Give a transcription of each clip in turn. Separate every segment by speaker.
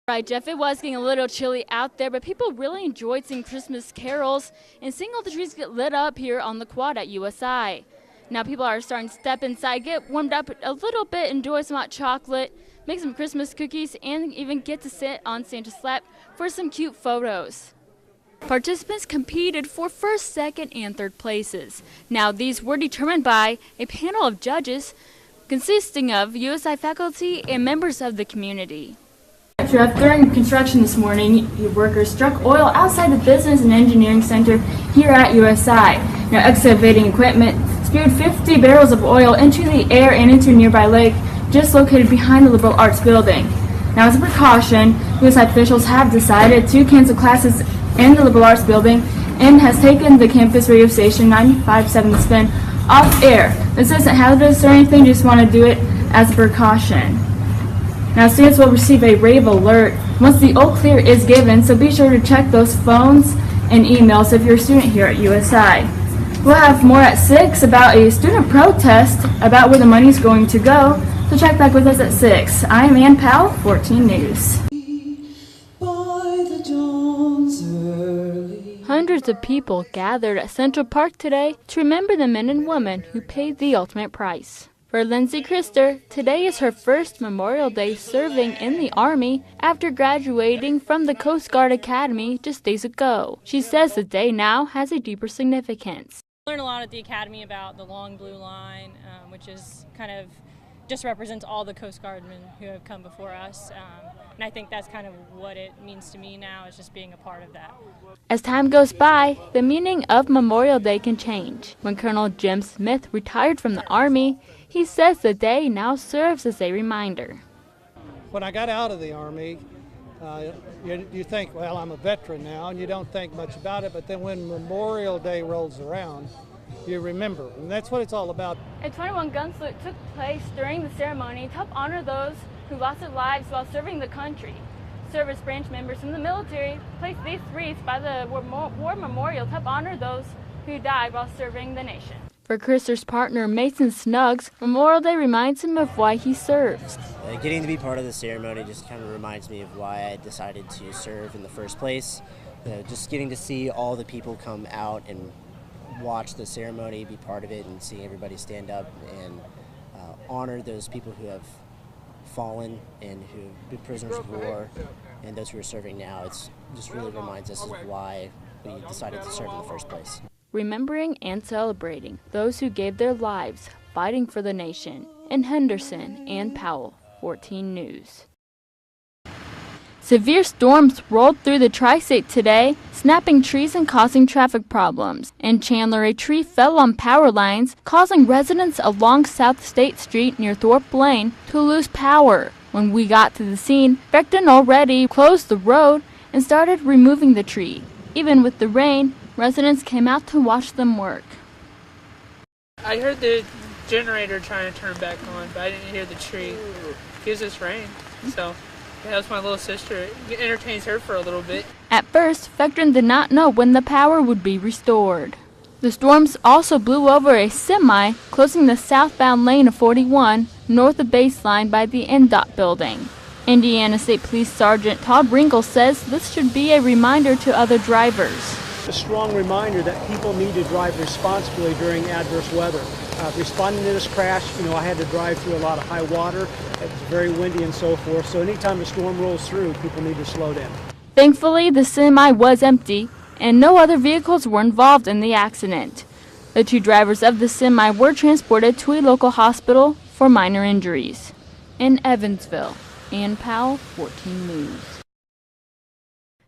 Speaker 1: Right, Jeff, it was getting a little chilly out there, but people really enjoyed seeing Christmas carols and seeing all the trees get lit up here on the quad at USI. Now people are starting to step inside, get warmed up a little bit, enjoy some hot chocolate, make some Christmas cookies, and even get to sit on Santa's lap for some cute photos. Participants competed for first, second, and third places. Now these were determined by a panel of judges consisting of USI faculty and members of the community. Jeff, during construction this morning, workers struck oil outside the Business and Engineering Center here at USI. Now, excavating equipment spewed 50 barrels of oil into the air and into a nearby lake just located behind the Liberal Arts building. Now, as a precaution, USI officials have decided to cancel classes in the Liberal Arts building and has taken the campus radio station 95.7 The Spin off air. This isn't hazardous or anything, just want to do it as a precaution. Now, students will receive a rave alert once the all clear is given, so be sure to check those phones and emails if you're a student here at USI. We'll have more at 6 about a student protest about where the money's going to go, so check back with us at 6. I'm Ann Powell, 14 News. Hundreds of people gathered at Central Park today to remember the men and women who paid the ultimate price. For Lindsay Krister, today is her first Memorial Day serving in the Army after graduating from the Coast Guard Academy just days ago. She says the day now has a deeper significance.
Speaker 2: I learned a lot at the Academy about the long blue line, which is kind of just represents all the Coast Guardmen who have come before us. And I think that's kind of what it means to me now, is just being a part of that.
Speaker 1: As time goes by, the meaning of Memorial Day can change. When Colonel Jim Smith retired from the Army, he says the day now serves as a reminder.
Speaker 3: When I got out of the Army, you think, well, I'm a veteran now, and you don't think much about it, but then when Memorial Day rolls around, you remember, and that's what it's all about.
Speaker 1: A 21 gun salute took place during the ceremony to help honor those who lost their lives while serving the country. Service branch members from the military placed these wreaths by the War Memorial to help honor those who died while serving the nation. For Krister's partner, Mason Snuggs, Memorial Day reminds him of why he serves.
Speaker 4: Getting to be part of the ceremony just kind of reminds me of why I decided to serve in the first place. Just getting to see all the people come out and watch the ceremony, be part of it, and seeing everybody stand up and honor those people who have fallen and who have been prisoners of war and those who are serving now. It just really reminds us of why we decided to serve in the first place.
Speaker 1: Remembering and celebrating those who gave their lives fighting for the nation. In Henderson, Ann Powell, 14 News. Severe storms rolled through the tri-state today, snapping trees and causing traffic problems. In Chandler, a tree fell on power lines, causing residents along South State Street near Thorpe Lane to lose power. When we got to the scene, Beckton already closed the road and started removing the tree. Even with the rain, residents came out to watch them work.
Speaker 5: I heard the generator trying to turn back on, but I didn't hear the tree. It was just rain, so yeah, that was my little sister. It entertains her for a little bit.
Speaker 1: At first, Vectron did not know when the power would be restored. The storms also blew over a semi, closing the southbound lane of 41 north of Baseline by the NDOT building. Indiana State Police Sergeant Todd Ringel says this should be a reminder to other drivers.
Speaker 6: A strong reminder that people need to drive responsibly during adverse weather. Responding to this crash, I had to drive through a lot of high water. It was very windy and so forth. So anytime a storm rolls through, people need to slow down.
Speaker 1: Thankfully, the semi was empty and no other vehicles were involved in the accident. The two drivers of the semi were transported to a local hospital for minor injuries. In Evansville, Ann Powell, 14 News.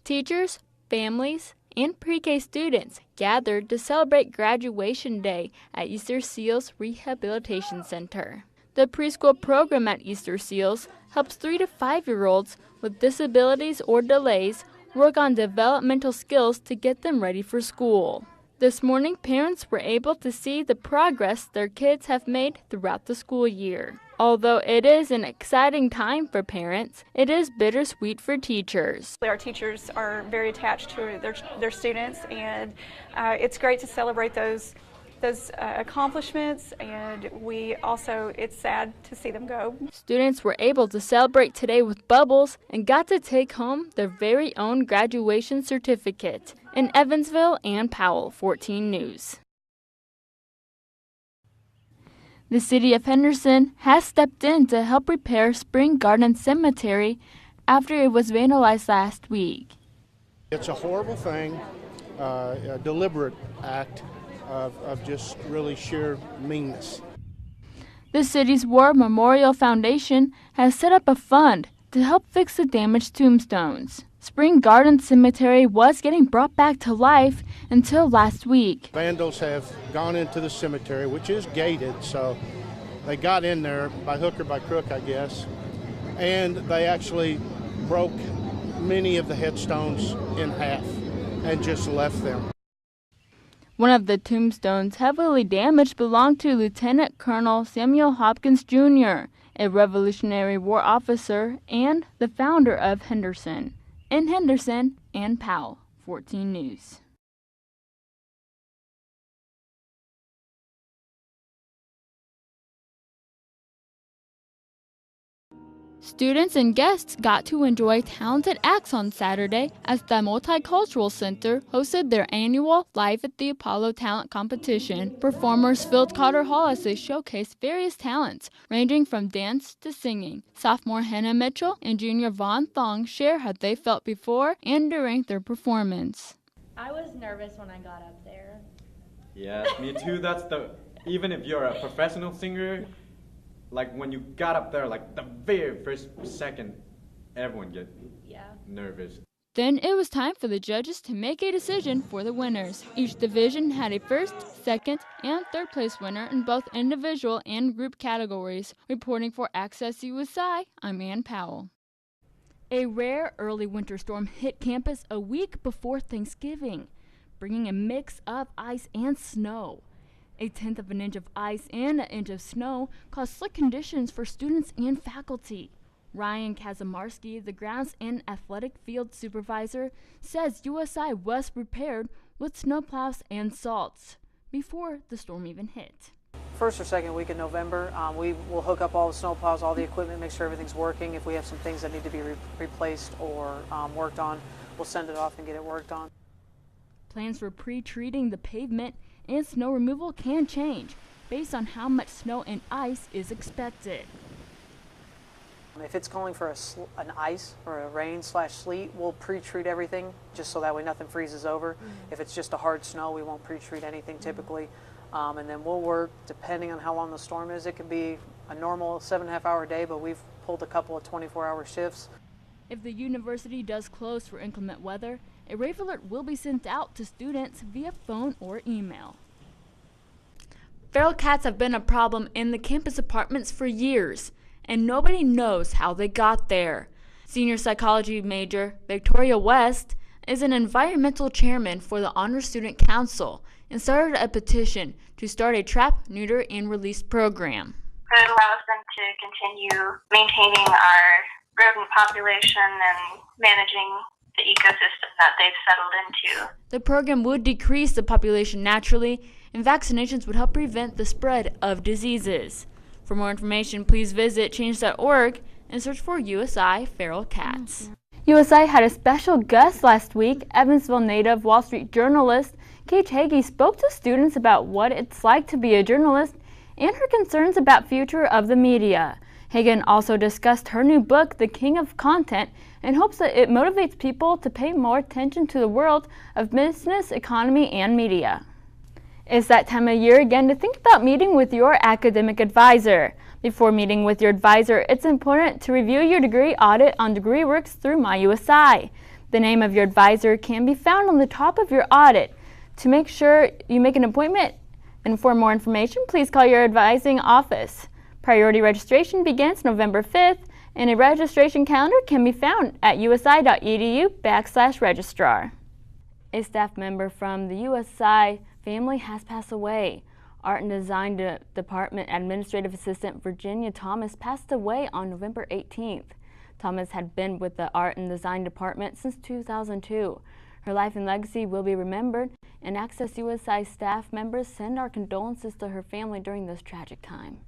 Speaker 1: Teachers, families, and pre-K students gathered to celebrate graduation day at Easter Seals Rehabilitation Center. The preschool program at Easter Seals helps 3 to 5-year-olds with disabilities or delays work on developmental skills to get them ready for school. This morning, parents were able to see the progress their kids have made throughout the school year. Although it is an exciting time for parents, it is bittersweet for teachers.
Speaker 7: Our teachers are very attached to their students, and it's great to celebrate those those accomplishments, and it's sad to see them go.
Speaker 1: Students were able to celebrate today with bubbles and got to take home their very own graduation certificate. In Evansville, Ann Powell, 14 News. The city of Henderson has stepped in to help repair Spring Garden Cemetery after it was vandalized last week.
Speaker 8: It's a horrible thing, a deliberate act of just really sheer meanness.
Speaker 1: The city's War Memorial Foundation has set up a fund to help fix the damaged tombstones. Spring Garden Cemetery was getting brought back to life until last week.
Speaker 8: Vandals have gone into the cemetery, which is gated, so they got in there by hook or by crook, I guess, and they actually broke many of the headstones in half and just left them.
Speaker 1: One of the tombstones heavily damaged belonged to Lieutenant Colonel Samuel Hopkins, Jr., a Revolutionary War officer and the founder of Henderson. In Henderson, Ann Powell, 14 News. Students and guests got to enjoy talented acts on Saturday as the Multicultural Center hosted their annual Live at the Apollo Talent Competition. Performers filled Carter Hall as they showcased various talents, ranging from dance to singing. Sophomore Hannah Mitchell and junior Vaughn Thong share how they felt before and during their performance.
Speaker 9: I was nervous when I got up there.
Speaker 10: Yeah, me too. Even if you're a professional singer, like when you got up there, like the very first second, everyone get nervous.
Speaker 1: Then it was time for the judges to make a decision for the winners. Each division had a first, second, and third place winner in both individual and group categories. Reporting for Access USA, I'm Ann Powell. A rare early winter storm hit campus a week before Thanksgiving, bringing a mix of ice and snow. 1/10 of an inch of ice and an inch of snow caused slick conditions for students and faculty. Ryan Kazamarski, the grounds and athletic field supervisor, says USI was prepared with snowplows and salts before the storm even hit.
Speaker 11: First or second week in November, we will hook up all the snowplows, all the equipment, make sure everything's working. If we have some things that need to be replaced or worked on, we'll send it off and get it worked on.
Speaker 1: Plans for pre-treating the pavement and snow removal can change based on how much snow and ice is expected.
Speaker 11: If it's calling for an ice or a rain/sleet, we'll pre-treat everything just so that way nothing freezes over. If it's just a hard snow, we won't pre-treat anything typically. And then we'll work, depending on how long the storm is. It could be a normal 7.5-hour day, but we've pulled a couple of 24-hour shifts.
Speaker 1: If the university does close for inclement weather, a rave alert will be sent out to students via phone or email. Feral cats have been a problem in the campus apartments for years, and nobody knows how they got there. Senior psychology major Victoria West is an environmental chairman for the Honor Student Council and started a petition to start a trap, neuter, and release program.
Speaker 12: It allows them to continue maintaining our rodent population and managing the ecosystem that they've settled into.
Speaker 1: The program would decrease the population naturally, and vaccinations would help prevent the spread of diseases. For more information, please visit change.org and search for USI Feral Cats. USI had a special guest last week. Evansville native Wall Street journalist Kate Hagee spoke to students about what it's like to be a journalist and her concerns about future of the media. Hagan also discussed her new book, The King of Content, and hopes that it motivates people to pay more attention to the world of business, economy, and media. It's that time of year again to think about meeting with your academic advisor. Before meeting with your advisor, it's important to review your degree audit on DegreeWorks through MyUSI. The name of your advisor can be found on the top of your audit. To make sure you make an appointment and for more information, please call your advising office. Priority registration begins November 5th, and a registration calendar can be found at usi.edu/registrar. A staff member from the USI family has passed away. Art and Design Department Administrative Assistant Virginia Thomas passed away on November 18th. Thomas had been with the Art and Design Department since 2002. Her life and legacy will be remembered, and Access USI staff members send our condolences to her family during this tragic time.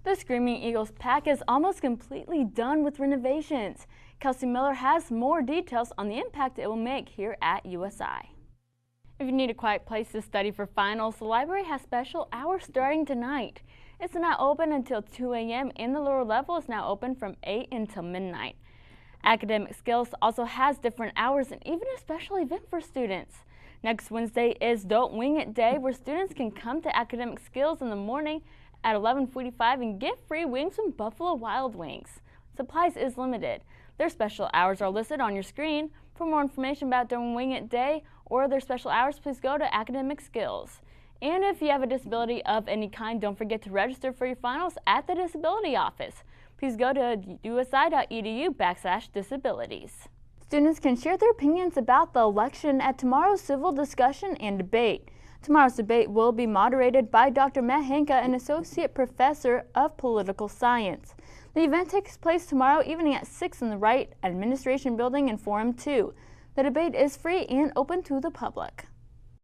Speaker 1: The Screaming Eagles Pack is almost completely done with renovations. Kelsey Miller has more details on the impact it will make here at USI. If you need a quiet place to study for finals, the library has special hours starting tonight. It's now open until 2 a.m. and the lower level is now open from 8 until midnight. Academic Skills also has different hours and even a special event for students. Next Wednesday is Don't Wing It Day, where students can come to Academic Skills in the morning at 11:45 and get free wings from Buffalo Wild Wings. Supplies is limited. Their special hours are listed on your screen. For more information about Don't Wing It Day or their special hours, please go to Academic Skills. And if you have a disability of any kind, don't forget to register for your finals at the Disability Office. Please go to usi.edu/disabilities. Students can share their opinions about the election at tomorrow's civil discussion and debate. Tomorrow's debate will be moderated by Dr. Matt Hanka, an associate professor of political science. The event takes place tomorrow evening at 6 in the Wright Administration Building in Forum 2. The debate is free and open to the public.